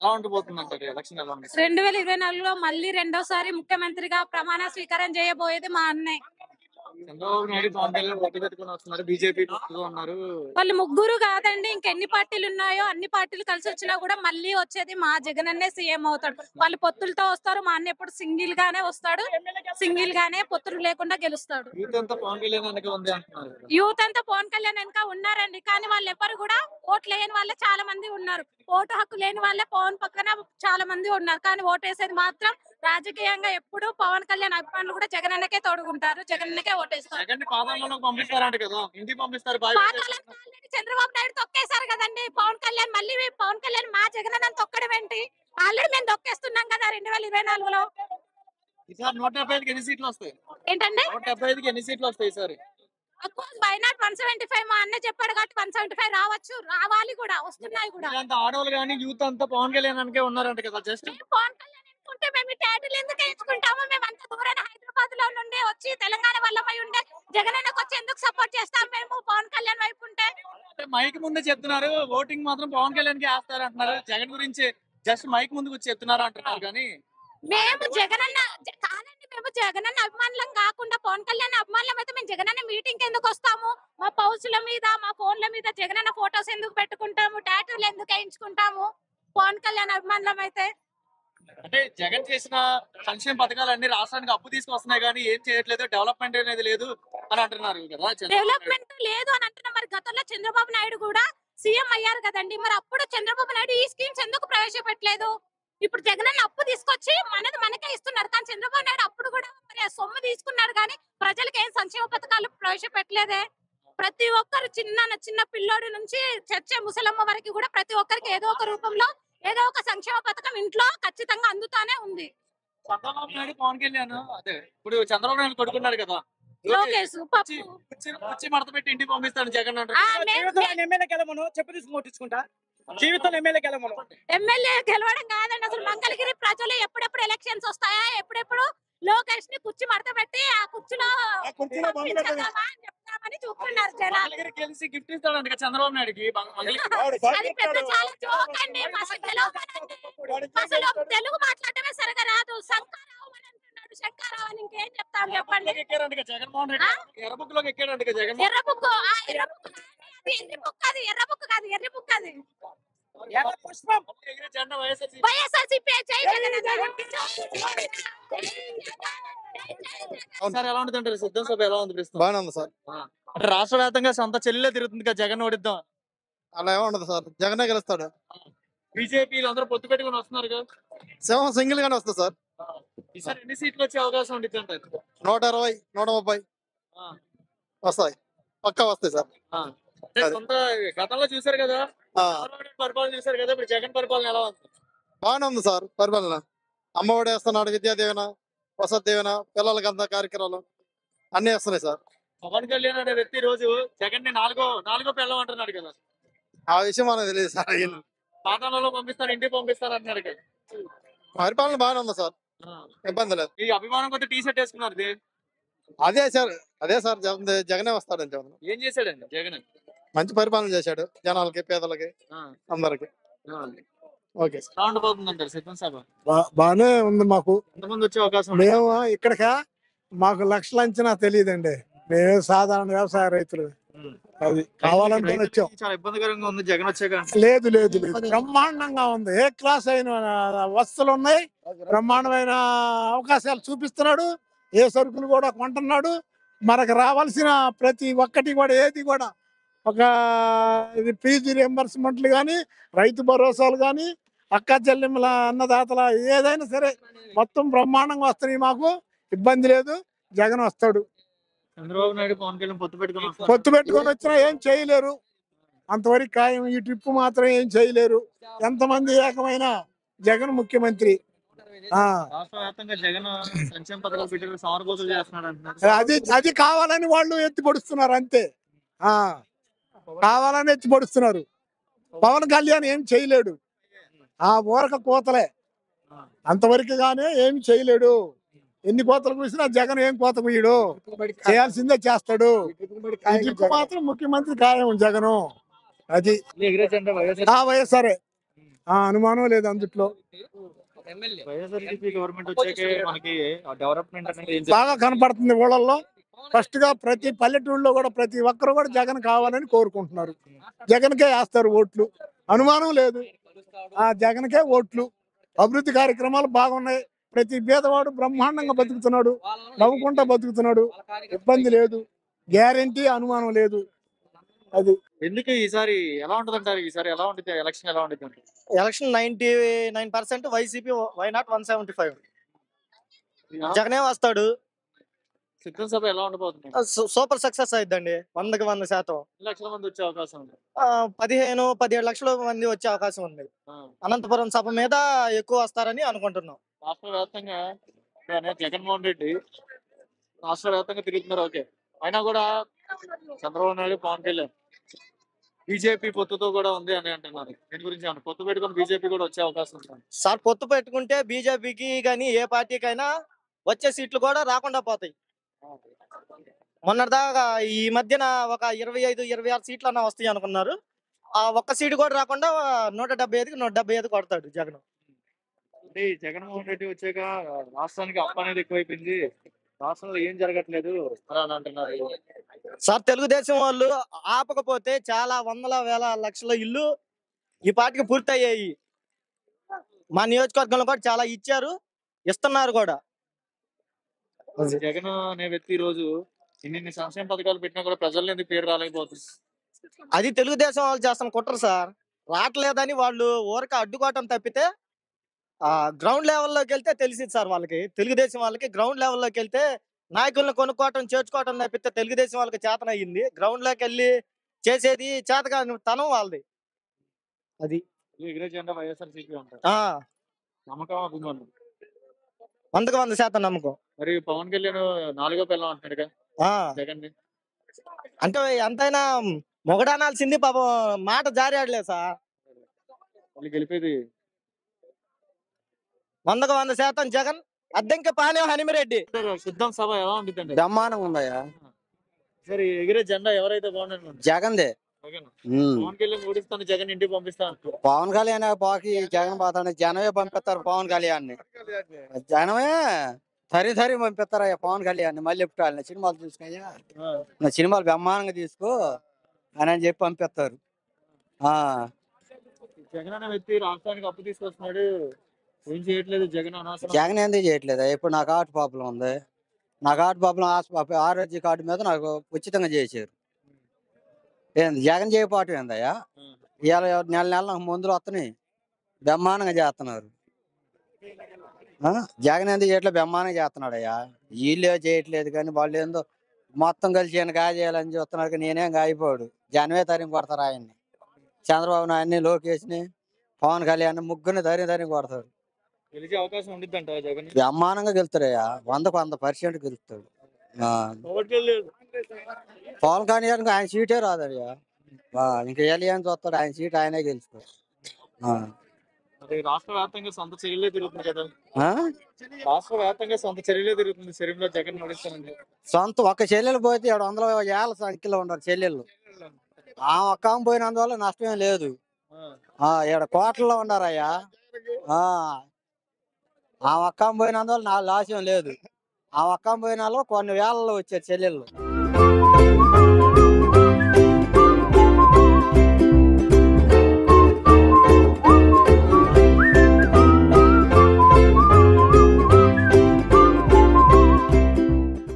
ఎలా ఉండబోతుందంటారు ఎలక్షన్ ఎలా ఉంది? 2024లో మళ్ళీ రెండోసారి ముఖ్యమంత్రిగా ప్రమాణ స్వీకారం చేయబోయేది మా అన్నయ్య. చంద్రబాబు నాయుడు పవన్ కళ్యాణ్ పొత్తు పెట్టుకుని వస్తున్నారు, బీజేపీ పొత్తుగా ఉన్నారు. వాళ్ళు ముగ్గురు కాదండి, ఇంకెన్ని పార్టీలు ఉన్నాయో అన్ని పార్టీలు కలిసి వచ్చినా కూడా మళ్ళీ వచ్చేది మా జగనన్నే సీఎం అవుతాడు. వాళ్ళు పొత్తులతో వస్తారు, మా అన్న ఎప్పుడు సింగిల్ గానే వస్తాడు, సింగిల్ గానే పొత్తులు లేకుండా గెలుస్తాడు. యూత్ అంతా పవన్ కళ్యాణ్ వెనక ఉంది అంటున్నారు కదా. యూత్ అంతా పవన్ కళ్యాణ్ వెనక ఉన్నారండి, కానీ వాళ్ళు ఎవరు కూడా ఓట్లు లేని వాళ్ళే చాలా మంది ఉన్నారు. ఓటు హక్కు లేని వాళ్ళే పవన్ పక్కన చాలా మంది ఉన్నారు, కానీ ఓటు వేసేది మాత్రం రాజకీయంగా ఎప్పుడు పవన్ కళ్యాణ్ అభిమానులు కూడా జగనన్నకే తోడుకుంటారు, జగనన్నకే ఓటేస్తారు. జగన్ పాదాలను పంపిస్తారంట కదా, ఇంటికి పంపిస్తారు. పాతాళానికి ఆల్రెడీ చంద్రబాబు నాయుడు తొక్కేశారు కదండి. పవన్ కళ్యాణ్ మళ్ళీ పవన్ కళ్యాణ్ మా జగనన్న తొక్కడం ఏంటి? ఆల్రెడీ మేము తొక్కేస్తున్నాం కదా 2024లో. ఈసారి 175కి ఎన్ని సీట్లు వస్తాయి? ఏంటంటే 175కి ఎన్ని సీట్లు వస్తాయి ఈసారి? Why not 175? మా అన్న చెప్పాడు కాబట్టి 175 రావచ్చు, రావాలి కూడా, వస్తున్నాయి కూడా. అంతా ఆడవాళ్ళు కానీ యూత్ అంతా పవన్ కళ్యాణ్ వెనకే ఉన్నారంట కదా. జస్ట్ మేము పవన్ కళ్యాణ్ ఎన్నుకుంటే మేము ఈ టైటిల్ ఎందుకు ఎంచుకుంటాము? మేము అంత దూరాన హైదరాబాద్ లో నుండి వచ్చి తెలంగాణ వాళ్ళమై ఉండే జగనన్నకు వచ్చి ఎందుకు సపోర్ట్ చేస్తాం మేము పవన్ కళ్యాణ్ వైపు ఉంటే? మైక్ ముందే చెప్తున్నారు, ఓటింగ్ మాత్రం పవన్ కళ్యాణ్ కి వేస్తారు అంటున్నారు. జగన్ గురించి జస్ట్ మైక్ ముందుకు వచ్చి చెప్తున్నారు అంటున్నారు. కానీ మేము జగనన్న కాదండి, మేము జగనన్న అభిమానులం కాకుండా పవన్ కళ్యాణ్ అభిమానులం అయితే మేము జగనన్న మీటింగ్ ఎందుకు వస్తాము? మా పౌచుల మీద మా ఫోన్ల మీద జగనన్న ఫోటోస్ ఎందుకు పెట్టుకుంటాము? టాటూలు ఎందుకు వేయించుకుంటాము పవన్ కళ్యాణ్ అభిమానులం అయితే? అంటే జగన్ చేసిన సంక్షేమ పథకాలన్నీ రాష్ట్రానికి అప్పు తీసుకొస్తున్నాయి కానీ ఏం చేయట్లేదు, డెవలప్మెంట్ అనేది లేదు అని అంటున్నారు కదా. డెవలప్మెంట్ లేదు అని అంటున్నా. మరి గతంలో చంద్రబాబు నాయుడు కూడా సీఎం అయ్యారు కదండి, మరి అప్పుడు చంద్రబాబు నాయుడు ఈ స్కీమ్స్ ఎందుకు ప్రవేశపెట్టలేదు? ఇప్పుడు జగనన్న అప్పు తీసుకొచ్చి మనది మనకే ఇస్తున్నారు, కానీ చంద్రబాబు నాయుడు అప్పుడు కూడా మరి సొమ్ము తీసుకున్నాడు కానీ ప్రజలకు ఏం సంక్షేమ పథకాలు ప్రవేశపెట్టలేదే. ప్రతి ఒక్కరు చిన్న పిల్లోడి నుంచి చచ్చే ముసలమ్మ వరకు కూడా ప్రతి ఒక్కరికి ఏదో ఒక రూపంలో ఏదో ఒక సంక్షేమ పథకం ఇంట్లో ఖచ్చితంగా అందుతానే ఉంది. చంద్రబాబు నాయుడు పవన్ కళ్యాణ్ అదే ఇప్పుడు చంద్రబాబు నాయుడు కొడుకున్నారు కదా, లోకేష్ పప్పు కుర్చీ మడత పెట్టి ఇంటికి పంపిస్తాడు జగన్ అంటారు. జీవితంలో ఎమ్మెల్యే గెలవను. ఎమ్మెల్యే గెలవడం కాదండి, అసలు మంగళగిరి ప్రజలు ఎప్పుడెప్పుడు ఎలక్షన్స్ వస్తాయా, ఎప్పుడెప్పుడు లోకేష్ ని కుర్చీ మడత పెట్టి ఆ కుర్చీలో పంపించేద్దామా అని చెప్తామని చూస్తున్నారు జనాలు. గెలిచి గిఫ్ట్ ఇస్తాడు చంద్రబాబు నాయుడుకి. అది పెద్ద చాలా జోక్ అండి. అసలు గెలవమనండి. అసలు తెలుగు మాట్లాడటమే సరిగా రాదు. శంకరావు అని అంటున్నాడు, శంకరావు అని ఇంకేం చెప్తాం చెప్పండి. జగన్మోహన్ రెడ్డి ఎర్ర బుక్ లోకి ఎక్కాడు జగన్. ఎర్ర బుక్ అది ఎర్రి బుక్, అది ఎర్ర బుక్ కాదు, ఎర్రి బుక్ అది వైఎస్ఆర్సీపీ. ఎలా ఉంటుంది సిద్ధం సభ, ఎలా ఉంది? బాగానే ఉంది సార్. అంటే రాష్ట్ర వ్యాప్తంగా సొంత చెల్లెలే తిరుగుతుంది కదా, జగన్ ఓడిద్దాం. అలా ఏముండదు సార్, జగనే గెలుస్తాడు. బీజేపీలు అందరూ పొత్తు పెట్టుకుని వస్తున్నారు కదా, సింహం సింగిల్ గానే వస్తుంది సార్. ఈసారి ఎన్ని సీట్లు వచ్చే అవకాశం ఉంటుంది అంటారు? 120, 130 వస్తాయి, పక్కా వస్తాయి సార్. సొంత గతంలో చూసారు కదా, పరిపాలన చూసారు కదా, ఇప్పుడు జగన్ పరిపాలన ఎలా ఉంది? బాగానే ఉంది సార్ పరిపాలన. అమ్మఒడి వేస్తున్నాడు, విద్యా దీవెన, వసతి దీవెన, పిల్లలకి అంత కార్యక్రమాలు అన్ని వేస్తున్నాయి సార్. పవన్ కళ్యాణ్ అనే వ్యక్తి రోజు జగన్ ని నాలుగో పిల్లలు అంటున్నాడు కదా, ఆ విషయం మనకు తెలియదు సార్. పాఠాలలో పంపిస్తారు, ఇంటికి పంపిస్తారు అంటున్నారు కదా. పరిపాలన బాగానే ఉంది సార్, ఇబ్బంది లేదు. ఈ అభిమానం కొద్ది టీ షర్ట్ వేసుకున్నారు. అదే సార్ జగనే వస్తాడంటే. ఏం చేశాడండి జగన్? మంచి పరిపాలన చేశాడు, జనాలకి, పేదలకి, అందరికి. ఓకే పోతుందంటారు సిద్ధం సభ? బానే ఉంది మాకు. ఎంతమంది వచ్చే అవకాశం? మేము ఇక్కడిక మాకు లక్షల అంచనా తెలియదండి, మేము సాధారణ వ్యవసాయ రైతులు. అది కావాలంటే వచ్చాం. చాలా ఇబ్బందికరంగా ఉంది జగన్ వచ్చాక. లేదు లేదు లేదు, బ్రహ్మాండంగా ఉంది. ఏ క్లాస్ అయిన వసతులు ఉన్నాయి, బ్రహ్మాండమైన అవకాశాలు చూపిస్తున్నాడు. ఏ సరుకులు కూడా కొంటున్నాడు. మనకు రావాల్సిన ప్రతి ఒక్కటి కూడా ఏది కూడా ఒక ఇది ఫీజు రియంబర్స్మెంట్లు కానీ, రైతు భరోసాలు కానీ, అక్క చెల్లెమ్మల అన్నదాతల ఏదైనా సరే మొత్తం బ్రహ్మాండంగా వస్తున్నాయి. మాకు ఇబ్బంది లేదు, జగన్ వస్తాడు. చంద్రబాబు నాయుడు పవన్ కళ్యాణ్ పొత్తు పెట్టుకొని వచ్చినా ఏం చేయలేరు, అంతవరకు ఖాయం. ఈ ట్రిప్ మాత్రం ఏం చేయలేరు. ఎంతమంది ఏకమైన జగన్ ముఖ్యమంత్రి. రాష్ట్ర వ్యాప్తంగా జగన్ సంక్షేమ పథకాలు పెట్టి సమరగోతులు చేస్తున్నాడు అంటున్నారు. అది కావాలని వాళ్ళు ఎత్తి పొడుస్తున్నారు అంతే. కావాలని ఎత్తి పొడుస్తున్నారు. పవన్ కళ్యాణ్ ఏం చేయలేడు, ఆ ఊరక కోతలే అంతవరకు గానే ఏమి చేయలేడు. ఎన్ని కోతలు కూసినా జగన్ ఏం కోత కూయడు, చేయాల్సిందే చేస్తాడు. మాత్రం ముఖ్యమంత్రి ఖాయం జగను. అది వైఎస్ఆర్ అనుమానం లేదు అందుట్లో. వైఎస్ఆర్సీపీ గవర్నమెంట్ వచ్చాకే మనకి డెవలప్మెంట్ అనేది ఏం బాగా కనపడుతుంది ఊళ్ళల్లో. ఫస్ట్ గా ప్రతి పల్లెటూళ్ళలో కూడా ప్రతి ఒక్కరు కూడా జగన్ కావాలని కోరుకుంటున్నారు. జగన్కే వేస్తారు ఓట్లు, అనుమానం లేదు. జగన్కే ఓట్లు. అభివృద్ధి కార్యక్రమాలు బాగున్నాయి. ప్రతి పేదవాడు బ్రహ్మాండంగా బతుకుతున్నాడు, నవ్వుకుంటా బతుకుతున్నాడు, ఇబ్బంది లేదు, గ్యారంటీ, అనుమానం లేదు. అది ఎందుకు ఈసారి ఎలా ఉంటది అంటారు? ఈసారి ఎలా ఉంటుంది ఎలక్షన్, ఎలా ఉంటుంది అంటారు? Election 99% YCP, why not 175. జగనే వస్తాడు. సిద్ధం సభ ఎలా ఉండబోతుంది? సూపర్ సక్సెస్ అయిద్దండి, 100% ఎన్ని లక్షల మంది వచ్చే అవకాశం ఉంది? 15-17 లక్షల మంది వచ్చే అవకాశం ఉంది. అనంతపురం సభ మీద ఎక్కువ వస్తారని అనుకుంటున్నాం. రాష్ట్ర వ్యాప్తంగా జగన్మోహన్ రెడ్డి రాష్ట్ర వ్యాప్తంగా తిరుగుతున్నారు. ఓకే, అయినా కూడా చంద్రబాబు నాయుడు, పవన్ కళ్యాణ్ బీజేపీ పొత్తుతో కూడా ఉంది అని అంటున్నారు. దీని గురించి ఏమన్నా పొత్తు పెట్టుకొని బీజేపీ కూడా వచ్చే అవకాశం ఉంది? సార్, పొత్తు పెట్టుకుంటే బీజేపీకి కానీ ఏ పార్టీకైనా వచ్చే సీట్లు కూడా రాకుండా పోతాయి. మొన్నటిదాకా ఈ మధ్యన ఒక 25-26 సీట్లు అన్న వస్తాయి అనుకున్నారు. ఆ ఒక్క సీటు కూడా రాకుండా 175కి 175 కొడతాడు జగన్. అంటే ఈ జగన్మోహన్ రెడ్డి వచ్చాక రాష్ట్రానికి అప్పు అనేది ఎక్కువైపోయింది, రాష్ట్రంలో ఏం జరగట్లేదు అని అంటున్నారు. సార్, తెలుగుదేశం వాళ్ళు ఆపకపోతే చాలా వందల వేల లక్షల ఇల్లు ఈ పార్టీకి పూర్తయ్యాయి. మా నియోజకవర్గంలో కూడా చాలా ఇచ్చారు, ఇస్తున్నారు కూడా. జగన్ అనే వ్యక్తి ఈ రోజు ఇన్ని సంక్షేమ పథకాలు పెట్టినా కూడా ప్రజల్లో ఎందుకు పేరు రాలేకపోతుంది? అది తెలుగుదేశం వాళ్ళు చేస్తున్న కుట్ర సార్. రావట్లేదని వాళ్ళు ఊరక అడ్డుకోవటం తప్పితే గ్రౌండ్ లెవెల్లోకి వెళ్తే తెలిసింది సార్ వాళ్ళకి. తెలుగుదేశం వాళ్ళకి గ్రౌండ్ లెవెల్లోకి వెళ్తే నాయకులను కొనుక్కోవటం, చేర్చుకోవటం తప్పితే తెలుగుదేశం వాళ్ళకి చేతనయ్యింది. గ్రౌండ్ లోకి వెళ్ళి చేసేది చేతగా తనం వాళ్ళది. అది ఎగిరే జెండా వైఎస్ఆర్సీపీ అంటారు. నమ్మకం, అభిమానం 100% నమ్మకం. మరి పవన్ కళ్యాణ్ 4వ పిల్లం అంటున్నాడుగా జగన్ ని. అంటే ఎంతైనా మొగడానాల్సింది, పాపం మాట జారి ఆడలేదు సార్. వాళ్ళు గెలిపేది 100% జగన్. అద్దెంకి పానీయం హనిమిరెడ్డి. సిద్ధం సభ ఎలా ఉంటుంది? బ్రహ్మాండంగా ఉందయ్యా. సరే, ఎగిరే జెండా ఎవరైతే బాగుంటుంది? జగన్దే. జగన్. పవన్ కళ్యాణ్ ఓడిస్తాను, జగన్ ఇంటికి పంపిస్తాను. పవన్ కళ్యాణ్ పోకి జగన్ పోతాను. జనమే పంపిస్తారు పవన్ కళ్యాణ్ ని. జనమే తరి పంపిస్తారయ్యా పవన్ కళ్యాణ్ ని. మళ్ళీ ఎప్పుడు సినిమాలు చూసుకున్నాయా, నా సినిమాలు బ్రహ్మాండంగా తీసుకో అని చెప్పి పంపిస్తారు. జగన్ అనే వ్యక్తి రాష్ట్రానికి అప్పు తీసుకొస్తున్నాడు, ఏం చేయట్లేదు జగన్. అనవసరం. జగన్ ఎందుకు చేయట్లేదు? ఇప్పుడు నాకు హార్ట్ ప్రాబ్లం ఉంది. నాకు హార్ట్ ప్రాబ్లం ఆరోగ్య కార్డు మీద నాకు ఉచితంగా చేశారు. ఏంది జగన్ చేయకపోవటం ఏందయ్యా? ఇవాళ నెల నాకు మందులు వస్తున్నాయి, బ్రహ్మాండంగా చేస్తున్నారు. జగన్ ఎందుకు చేయట్లేదు? బ్రహ్మాండంగా చేస్తున్నాడయ్యా. వీళ్ళే చేయట్లేదు కానీ వాళ్ళు ఏందో మొత్తం కలిసి ఈయన గాజేయాలని చూస్తున్నారు. కానీ నేనేం గాయిపోడు. జనమే తరిగి కొడతారు ఆయన్ని. చంద్రబాబు నాయుడిని, లోకేష్ని, పవన్ కళ్యాణ్ ముగ్గురిని తరిగి కొడతారు. గెలిచే అవకాశం ఉండిద్దంట జగన్. బ్రహ్మాండంగా గెలుతారయ్యా. 100% గెలుస్తాడు. పవన్ కళ్యాణ్ ఆయన సీటే రాదయ్యా. ఇంకా ఎలియన్స్ వస్తాడు, ఆయన సీట్ ఆయనే గెలుస్తాడు. రాష్ట్ర వ్యాప్తంగా సొంత చర్యలే తిరుగుతుంది కదా. రాష్ట్ర వ్యాప్తంగా సొంత చర్యలే తిరుగుతుంది. శరీరంలో జగన్ నడుస్తానండి. సొంత ఒక చెల్లెలు పోతే 700,000 సంఖ్యలో ఉన్నారు చెల్లెళ్ళు. ఆ ఒక్క ఆమె పోయినందువల్ల నష్టమే లేదు. ఇక్కడ కోట్లలో ఉన్నారయ్యా. ఆ ఒక్క ఆమె పోయినందువల్ల నా లాస్యం లేదు. ఆ ఒక్క ఆమె పోయిన వాళ్ళు కొన్ని వేలలో వచ్చారు చెల్లెళ్ళు.